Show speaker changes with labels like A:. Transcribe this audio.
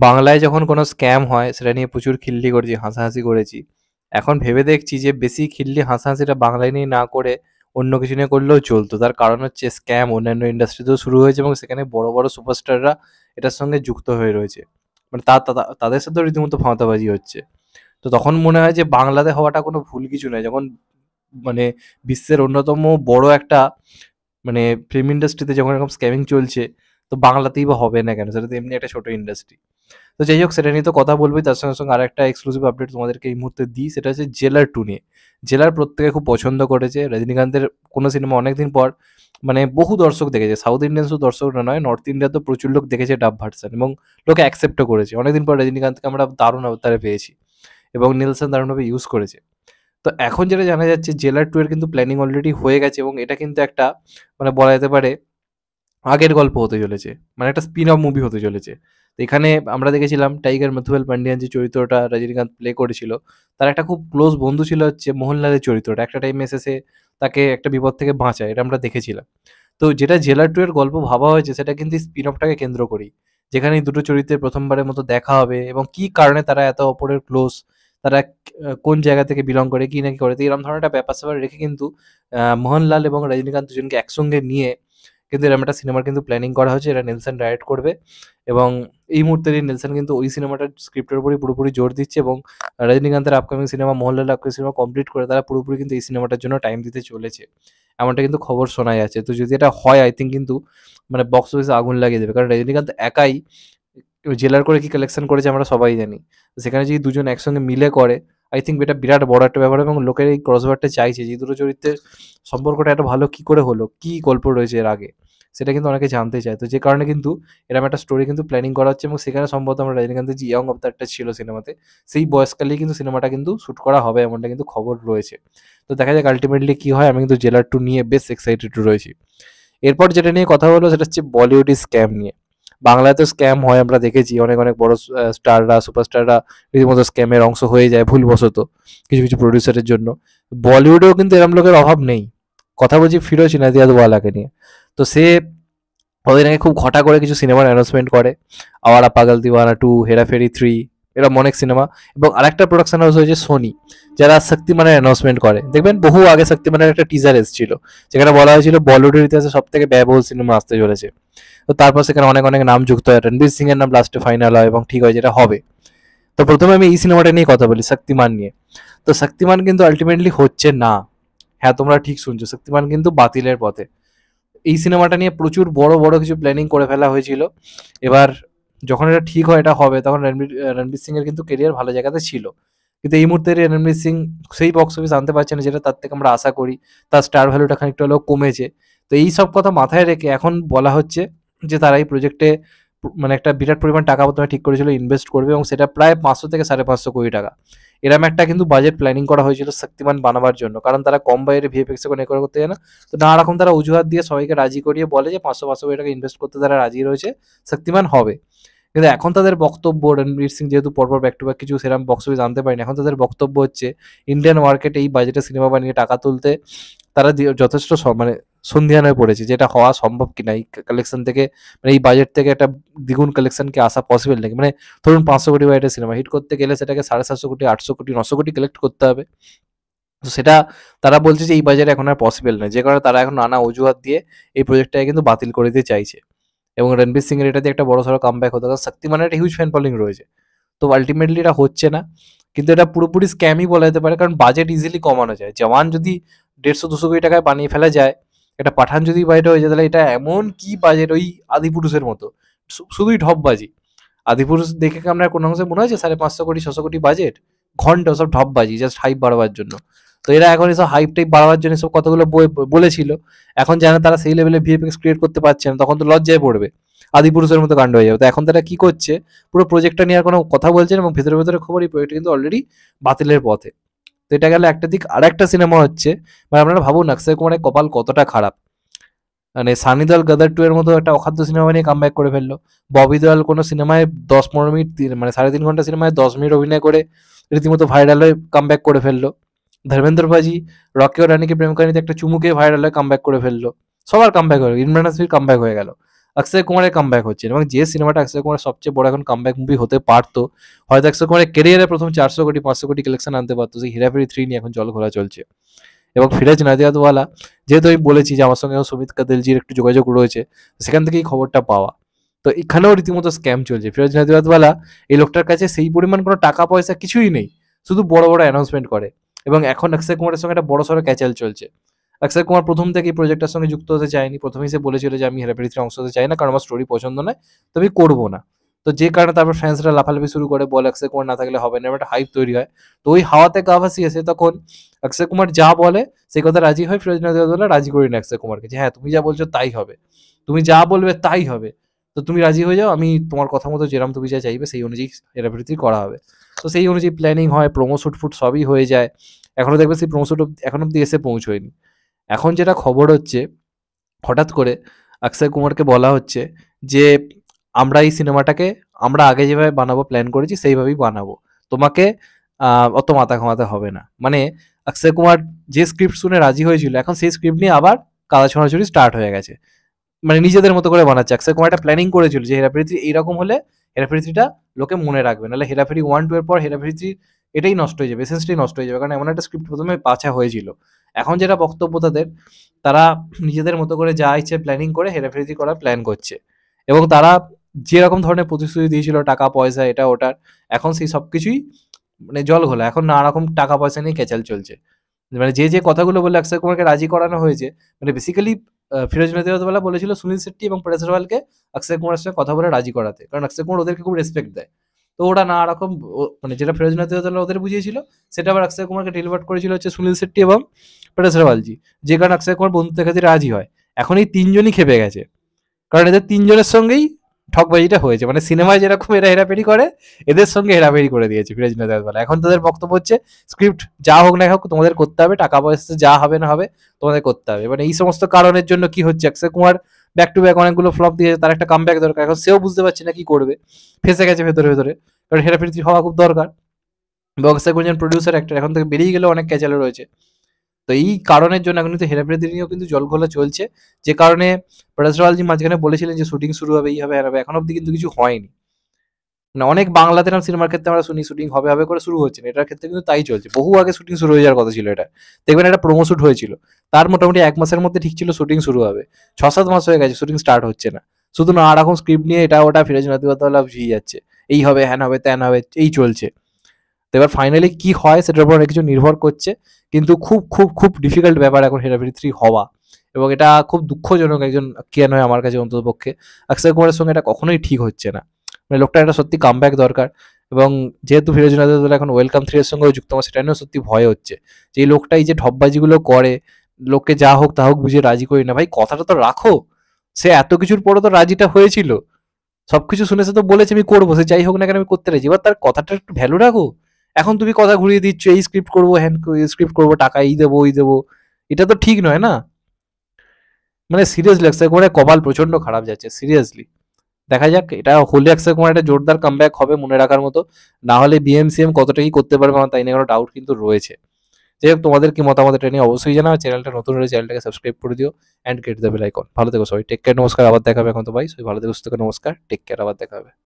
A: বাংলায় যখন কোনো স্ক্যাম হয় সেটা নিয়ে প্রচুর খিল্লি করেছি, হাসাহাসি করেছি। এখন ভেবে দেখছি যে বেশি খিল্লি হাসাহাসিটা বাংলায় নিয়ে না করে অন্য কিছু নিয়ে করলেও চলতো। তার কারণ হচ্ছে স্ক্যাম অন্যান্য ইন্ডাস্ট্রিতেও শুরু হয়েছে এবং সেখানে বড় বড় সুপারস্টাররা এটার সঙ্গে যুক্ত হয়ে রয়েছে। মানে তাদের সাথেও রীতিমতো ভাঁওতাবাজি হচ্ছে। তো তখন মনে হয় যে বাংলাতে হওয়াটা কোনো ভুল কিছু নয়। যখন মানে বিশ্বের অন্যতম বড় একটা মানে ফিল্ম ইন্ডাস্ট্রিতে যখন এরকম স্ক্যামিং চলছে, তো বাংলাতেই বা হবে না কেন? সেটা তো এমনি একটা ছোট ইন্ডাস্ট্রি। তো যাই হোক, সেটা নিয়ে তো কথা বলবোই, তার সঙ্গে সঙ্গে আরেকটা এক্সক্লুসিভ আপডেট তোমাদেরকে এই মুহূর্তে দিই, সেটা হচ্ছে জেলার টু নিয়ে। জেলার প্রত্যেকে খুব পছন্দ করেছে রজনীকান্তের কোনো সিনেমা অনেকদিন পর, মানে বহু দর্শক দেখেছে, সাউথ ইন্ডিয়ান শুধু দর্শকরা নয়, নর্থ ইন্ডিয়া তো প্রচুর লোক দেখেছে ডাব ভার্সন, এবং লোকে অ্যাকসেপ্টও করেছে। অনেকদিন পর রজনীকান্তকে আমরা দারুণ অবতারে পেয়েছি এবং নিলসন দারুণভাবে ইউজ করেছে। তো এখন যেটা জানা যাচ্ছে জেলার টু এর কিন্তু প্ল্যানিং অলরেডি হয়ে গেছে এবং এটা কিন্তু একটা মানে বলা যেতে পারে আগের গল্প হতে চলেছে, মানে একটা স্পিন অফ মুভি হতে চলেছে। তো এখানে আমরা দেখেছিলাম টাইগার মথুয়াল পান্ডিয়ান যে চরিত্রটা রজনীকান্ত প্লে করেছিল, তার একটা খুব ক্লোজ বন্ধু ছিল হচ্ছে মোহনলালের চরিত্রটা। একটা টাইমে এসে সে তাকে একটা বিপদ থেকে বাঁচায়, এটা আমরা দেখেছিলাম। তো যেটা জেলার টু এর গল্প ভাবা হয়েছে সেটা কিন্তু স্পিন অফটাকে কেন্দ্র করেই, যেখানে এই দুটো চরিত্রের প্রথমবারের মতো দেখা হবে এবং কি কারণে তারা এত অপরের ক্লোজ, তারা কোন জায়গা থেকে বিলং করে, কি নাকি করে। তো এরকম ধরনের একটা ব্যাপার স্যাপার রেখে কিন্তু মোহনলাল এবং রজনীকান্ত দুজনকে একসঙ্গে নিয়ে কিন্তু এরকম একটা সিনেমার কিন্তু প্ল্যানিং করা হচ্ছে। এটা নেলসন ডাইরেক্ট করবে এবং এই মুহূর্তে নেলসন কিন্তু ওই সিনেমাটার স্ক্রিপ্টের উপরই পুরোপুরি জোর দিচ্ছে এবং রজনীকান্তের আপকামিং সিনেমা, মোহনলালের আপকামিং সিনেমা কমপ্লিট করে তারা পুরোপুরি কিন্তু এই সিনেমাটার জন্য টাইম দিতে চলেছে, এমনটা কিন্তু খবর শোনা যাচ্ছে। তো যদি এটা হয়, আই থিঙ্ক কিন্তু মানে বক্স অফিসে আগুন লাগিয়ে দেবে, কারণ রজনীকান্ত একাই জেলার করে কি কালেকশন করেছে আমরা সবাই জানি। তো সেখানে যদি দুজন একসঙ্গে মিলে করে, আই থিঙ্ক এটা বিরাট বড় একটা ব্যাপার এবং লোকের এই ক্রসওভারটা চাইছে যে দুটো চরিত্রের সম্পর্কটা এত ভালো কি করে হলো, কি গল্প রয়েছে এর আগে, সেটা কিন্তু অনেকে জানতে চায়। তো যে কারণে কিন্তু এরকম একটা স্টোরি কিন্তু প্ল্যানিং করা হচ্ছে এবং সেখানে সম্ভবত আমরা রজনীকান্তের যে ইয়ং অবতারটা ছিল সিনেমাতে, সেই বয়সকালেই কিন্তু সিনেমাটা কিন্তু শ্যুট করা হবে, এমনটা কিন্তু খবর রয়েছে। তো দেখা যাক আলটিমেটলি কি হয়। আমি কিন্তু জেলার টু নিয়ে বেশ এক্সাইটেড রয়েছি। এরপর যেটা নিয়ে কথা হলো সেটা হচ্ছে বলিউডি স্ক্যাম নিয়ে। বাংলায় তো স্ক্যাম হয় আমরা দেখেছি, অনেক অনেক বড় স্টাররা, সুপারস্টাররা রীতিমতো স্ক্যামের অংশ হয়ে যায় ভুলবশত কিছু কিছু প্রডিউসারের জন্য। বলিউডেও কিন্তু এরম লোকের অভাব নেই। কথা বলছি ফিরোজ ইনাদিয়াতওয়ালাকে নিয়ে। তো সে কদিন আগে খুব ঘটা করে কিছু সিনেমার অ্যানাউন্সমেন্ট করে, আওয়ারা পাগল দিওয়ানা টু, হেরাফেরি থ্রি, এরকম অনেক সিনেমা। এবং আরেকটা প্রোডাকশন হাউস হয়েছে সোনি, যারা শক্তিমানের অ্যানাউন্সমেন্ট করে। দেখবেন বহু আগে শক্তিমানের একটা টিজার এসেছিল, যেখানে বলা হয়েছিল বলিউডের ইতিহাসে সব থেকে ব্যয়বহুল সিনেমা আসতে চলেছে। তো তারপর সেখানে অনেক অনেক নাম যুক্ত হয়, রণবীর সিং এর নাম লাস্টে ফাইনাল হয় এবং ঠিক হয় যেটা হবে। তো প্রথমে আমি এই সিনেমাটা নিয়ে কথা বলি, শক্তিমান নিয়ে। তো শক্তিমান কিন্তু আলটিমেটলি হচ্ছে না। হ্যাঁ, তোমরা ঠিক শুনছো, শক্তিমান কিন্তু বাতিলের পথে। এই সিনেমাটা নিয়ে প্রচুর বড় বড় কিছু প্ল্যানিং করে ফেলা হয়েছিল। এবার যখন এটা ঠিক হয়, এটা হবে, তখন রণবীর সিং এর কিন্তু কেরিয়ার ভালো জায়গাতে ছিল। কিন্তু এই মুহূর্তে রণবীর সিং সেই বক্স অফিস আনতে পারছে না যেটা তার থেকে আমরা আশা করি। তার স্টার ভ্যালুটা খানিকটা হলেও কমেছে। তো এই সব কথা মাথায় রেখে এখন বলা হচ্ছে যে তারা এই প্রজেক্টে মানে একটা বিরাট পরিমাণ টাকা প্রথমে ঠিক করেছিল ইনভেস্ট করবে এবং সেটা প্রায় 500 থেকে 550 কোটি টাকা। এরম একটা কিন্তু বাজেট প্ল্যানিং করা হয়েছিল শক্তিমান বানাবার জন্য, কারণ তারা কম বাজেটে ভিএফএক্স এ কোনো করতে চায় না। তো নানা রকম তারা অজুহাত দিয়ে সবাইকে রাজি করিয়ে বলে যে 500 কোটি টাকা ইনভেস্ট করতে তারা রাজি রয়েছে, শক্তিমান হবে। কিন্তু এখন তাদের বক্তব্য, রণবীর সিং যেহেতু পরপর ব্যাক টু ব্যাক কিছু সেরকম বক্স অফিস আনতে পারেনি, এখন তাদের বক্তব্য হচ্ছে ইন্ডিয়ান মার্কেটে এই বাজেটে সিনেমা বানিয়ে টাকা তুলতে তারা যথেষ্ট মানে সন্ধিহান হয়ে পড়েছে, যেটা হওয়া সম্ভব কিনা এই কালেকশন থেকে। মানে এই বাজেট থেকে একটা দ্বিগুণ কালেকশন কি আসা পসিবল নাকি? মানে ধরুন 500 কোটি বাজেটের সিনেমা হিট করতে গেলে সেটাকে 750 কোটি, 800 কোটি, 900 কোটি কালেক্ট করতে হবে। তো সেটা তারা বলছে যে এই বাজারে এখন আর পসিবল নয়, যে কারণে তারা এখন নানা অজুহাত দিয়ে এই প্রজেক্টটাকে কিন্তু বাতিল করে দিতে চাইছে। এবং রণবীর সিং এর এটা দিয়ে একটা বড় সড়ো কামব্যাক হতো, কারণ শক্তিমানের একটা হিউজ ফ্যান ফলোইং রয়েছে। তো আলটিমেটলি এটা হচ্ছে না, কিন্তু এটা পুরোপুরি স্ক্যামই বলা যেতে পারে, কারণ বাজেট ইজিলি কমানো যায়। জওয়ান যদি 150-200 কোটি টাকায় বানিয়ে ফেলা যায়, এটা পাঠান যদি বাইরে হয়ে যায়, তাহলে এটা এমন কি বাজেট, ওই আদিপুরুষের মতো, শুধুই ঢপবাজি। আদিপুরুষ দেখে কি আপনার কোনো অংশে মনে হয়েছে 550 কোটি 600 কোটি বাজেট? ঘন্টা সব ঢপবাজি, জাস্ট হাইপ বাড়াবার জন্য। তো এরা এখন এসব হাইপ টাইপ বাড়াবার জন্য সব কথাগুলো বলেছিল। এখন জানে তারা সেই লেভেলে ভিএফএক্স ক্রিয়েট করতে পারছে না, তখন তো লজ্জায় পড়বে, আদিপুরুষের মতো কাণ্ড হয়ে যাবে। তো এখন তারা কি করছে, পুরো প্রজেক্টটা নিয়ে আর কোনো কথা বলছে না এবং ভেতরে ভেতরে খবর এই প্রজেক্ট কিন্তু অলরেডি বাতিলের পথে। তো এটা গেল একটা দিক। আর একটা সিনেমা হচ্ছে, মানে আপনারা ভাবুন অক্ষয় কুমারের কপাল কতটা খারাপ। মানে সানি দেওয়াল গদার টু এর মতো একটা অখাদ্য সিনেমা নিয়ে কামব্যাক করে ফেললো। ববি দেওয়াল কোনো সিনেমায় 10-15 মিনিট, মানে 3.5 ঘন্টা সিনেমায় 10 মিনিট অভিনয় করে রীতিমতো ভাইরাল হয়ে কামব্যাক করে ফেললো। ধর্মেন্দ্র বাজি রকি ও রানীকে প্রেম কাহিনীতে একটা চুমুকে ভাইরাল হয়ে কামব্যাক করে ফেললো। সবার কামব্যাক হলো, ইমরান হাসমির কামব্যাক হয়ে গেল। অক্ষয় কুমারের কামব্যাক হচ্ছে, এবং যে সিনেমাটা অক্ষয় কুমারের সবচেয়ে বড় এখন কামব্যাক মুভি হতে পারতো, হয়তো অক্ষয় কুমারের ক্যারিয়ারে প্রথম 400 কোটি 500 কোটি কালেকশন আনতে পারতো, সেই হেরাফেরি 3 নিয়ে এখন জল ঘোলা চলছে। এবং ফিরোজ নাদিয়াদওয়ালা, যেহেতু আমি বলেছি যে আমার সঙ্গে সুমিত কাদেলজির একটু যোগাযোগ রয়েছে, সেখান থেকেই খবরটা পাওয়া। তো এখানেও রীতিমতো স্ক্যাম চলছে। ফিরোজ নাদিয়াদওয়ালা, এই লোকটার কাছে সেই পরিমাণ কোনো টাকা পয়সা কিছুই নেই, শুধু বড় বড় অ্যানাউন্সমেন্ট করে। এবং এখন অক্ষয় কুমারের সঙ্গে একটা বড় সড়ো ক্যাচাল চলছে। অক্ষয় কুমার প্রথম থেকে এই প্রজেক্টটার সঙ্গে যুক্ত হতে চায়নি। প্রথমেই সে বলেছিল যে আমি হেরাফেরি 3 অংশ হতে চাই না, কারণ আমার স্টোরি পছন্দ নয়, তো আমি করবো না। তো যে কারণে তারপর ফ্যান্সরা লাফালাফি শুরু করে, বলে অক্ষয় কুমার না থাকলে হবে না, এবার একটা হাইপ তৈরি হয়। তো ওই হাওয়াতে গা ভাসিয়ে এসে তখন অক্ষয় কুমার যা বলে সেই কথা রাজি হয়। ফিরোজ নাদিয়াদওয়ালা রাজি করি না অক্ষয় কুমারকে, যে হ্যাঁ তুমি যা বলছো তাই হবে, তুমি যা বলবে তাই হবে, তো তুমি রাজি হয়ে যাও, আমি তোমার কথা মতো যেরকম তুমি যা চাইবে সেই অনুযায়ী হেরাফেরি 3 করা হবে। তো সেই অনুযায়ী প্ল্যানিং হয়, প্রোমো শুট ফুট সবই হয়ে যায়। এখনো দেখবে সেই প্রোমো শুট এখন অব্দি এসে পৌঁছয়নি। এখন যেটা খবর হচ্ছে, হঠাৎ করে অক্ষয় কুমারকে বলা হচ্ছে যে আমরা এই সিনেমাটাকে আমরা আগে যেভাবে বানাবো প্ল্যান করেছি সেইভাবেই বানাবো, তোমাকে অত মাথা ঘামাতে হবে না। মানে অক্ষয় কুমার যে স্ক্রিপ্ট শুনে রাজি হয়েছিল, এখন সেই স্ক্রিপ্ট নিয়ে আবার কাদা ছোঁড়াছুড়ি স্টার্ট হয়ে গেছে। মানে নিজেদের মতো করে বানাচ্ছে। অক্ষয় কুমার একটা প্ল্যানিং করেছিল যে হেরাফেরি 3 এইরকম হলে হেরাফেরি 3টা লোকে মনে রাখবে, নাহলে হেরাফেরি 1-2 এর পর হেরাফেরি 3 এটাই নষ্ট হয়ে যাবে, এসেন্সটাই নষ্ট হয়ে যাবে, কারণ এমন একটা স্ক্রিপ্ট প্রথমে বাছা হয়েছিল। এখন যেটা বক্তব্য তাদের, তারা নিজেদের মতো করে যা ইচ্ছে প্ল্যানিং করে হেরাফেরি 3 করার প্ল্যান করছে। এবং তারা যেরকম ধরনের প্রতিশ্রুতি দিয়েছিল টাকা পয়সা এটা ওটার, এখন সেই সব কিছুই মানে জল ঘোলা। এখন নানা রকম টাকা পয়সা নিয়ে ক্যাচাল চলছে। মানে যে কথাগুলো বলে অক্ষয় কুমারকে রাজি করানো হয়েছে, মানে বেসিক্যালি ফিরোজ নাদিয়াদওয়ালা বলেছিল সুনীল শেট্টি এবং পরেশ রাওয়ালকে অক্ষয় কুমারের সঙ্গে কথা বলে রাজি করাতে, কারণ অক্ষয় কুমার ওদেরকে খুব রেসপেক্ট দেয়। তো ওরা নানা রকম মানে যেটা ফিরোজ নাদিয়াদওয়ালা ওদের বুঝিয়েছিল, সেটা আবার অক্ষয় কুমারকে ডেলিভার করেছিল হচ্ছে সুনীল শেট্টি এবং পরেশ রাওয়ালজি, যে কারণে অক্ষয় কুমার বন্ধুত্বের খাতিরে রাজি হয়। এখন এই তিনজনই খেপে গেছে, কারণ এদের তিনজনের সঙ্গেই ঠকবাজিটা হয়েছে। মানে সিনেমায় যেরকম এরা হেরাফেরি করে, এদের সঙ্গে হেরাফেরি করে দিয়েছে ফিরোজ নাদিয়াদওয়ালা। এখন তাদের বক্তব্য হচ্ছে স্ক্রিপ্ট যা হোক না হোক তোমাদের করতে হবে, টাকা পয়সা যা হবে না হবে তোমাদের করতে হবে। মানে এই সমস্ত কারণের জন্য কি হচ্ছে, Akshay Kumar back to back অনেকগুলো ফ্লপ দিয়েছে, তার একটা কামব্যাক দরকার। এখন সেও বুঝতে পারছে না কি করবে, ফেসে গেছে ভেতরে ভেতরে, কারণ হেরাফেরি 3 হওয়া খুব দরকার। এবং অক্ষয় কুমার যেন প্রডিউসার অ্যাক্টর, এখন থেকে বেরিয়ে গেলেও অনেক ক্যাচালে রয়েছে। তো এই কারণের জন্য এখন কিন্তু হেরাফেরি 3 নিয়েও কিন্তু জলঘোলা চলছে, যে কারণে পরেশ রাওয়ালজি মাঝখানে বলেছিলেন যে শুটিং শুরু হবে, এই হবে আর হবে, এখন অব্দি কিন্তু কিছু হয়নি। মানে অনেক বাংলাতে নাম সিনেমার ক্ষেত্রে আমরা শুনি শুটিং হবে হবে করে শুরু হচ্ছে না, এটার ক্ষেত্রে কিন্তু তাই চলছে। বহু আগে শুটিং শুরু হয়ে যাওয়ার কথা ছিল। এটা দেখবেন একটা প্রোমো শুট হয়েছিল, তার মোটামুটি 1 মাসের মধ্যে ঠিক ছিল শুটিং শুরু হবে, 6-7 মাস হয়ে গেছে শুটিং স্টার্ট হচ্ছে না। শুধু না রকম স্ক্রিপ্ট নিয়ে এটা ওটা ফিরোজ নাদিয়াদওয়ালা ভিড়ে যাচ্ছে, এই হবে হ্যান হবে ত্যান হবে এই চলছে। তো এবার ফাইনালি কি হয় সেটার উপর অনেক কিছু নির্ভর করছে, কিন্তু খুব খুব খুব ডিফিকাল্ট ব্যাপার এখন হেরাফেরি 3 হওয়া। এবং এটা খুব দুঃখজনক একজন কেন হয় আমার কাছে অন্তত পক্ষে। অক্ষয় কুমারের সঙ্গে এটা কখনোই ঠিক হচ্ছে না। মানে লোকটা একটা সত্যি কামব্যাক দরকার। এবং যেহেতু ফিরোজ নাদিয়াদওয়ালা এখন ওয়েলকাম 3 এর সঙ্গেও যুক্ত, আমার সেটা নিয়েও সত্যি ভয় হচ্ছে যে এই লোকটা এই যে ঢপবাজিগুলো করে, লোককে যা হোক তা হোক বুঝিয়ে রাজি করি না, ভাই কথাটা তো রাখো। সে এত কিছুর পরে তো রাজিটা হয়েছিল, সবকিছু শুনেছে তো বলেছে আমি করবো, সে যাই হোক না কেন আমি করতে রাজি, এবার তার কথাটা একটু ভ্যালু রাখো। এখন তুমি কথা ঘুরিয়ে দিচ্ছ এই স্ক্রিপ্ট করবো হ্যান স্ক্রিপ্ট করবো, টাকা এই দেবো ওই দেবো, এটা তো ঠিক নয় না। মানে সিরিয়াসলি অক্ষয় কুমারের কপাল প্রচন্ড খারাপ যাচ্ছে সিরিয়াসলি। দেখা যাক, এটা হলে অক্ষয় কুমার একটা জোরদার কামব্যাক হবে মনে রাখার মতো। না হলে বিএমসিএম কতটা কি করতে পারবে আমার তাই নিয়ে কোনো ডাউট কিন্তু রয়েছে। যাই হোক, তোমাদের কি মতামত এটা নিয়ে অবশ্যই জানাও। চ্যানেলটা নতুন হলে চ্যানেলটাকে সাবস্ক্রাইব করে দিও and get the bell icon. ভালো থেকো সবাই, টেক কেয়ার, নমস্কার, আবার দেখা হবে এখন। তো ভাই সবাই ভালো থেকো, সুস্থ থেকো, নমস্কার, টেক কেয়ার, আবার দেখা হবে।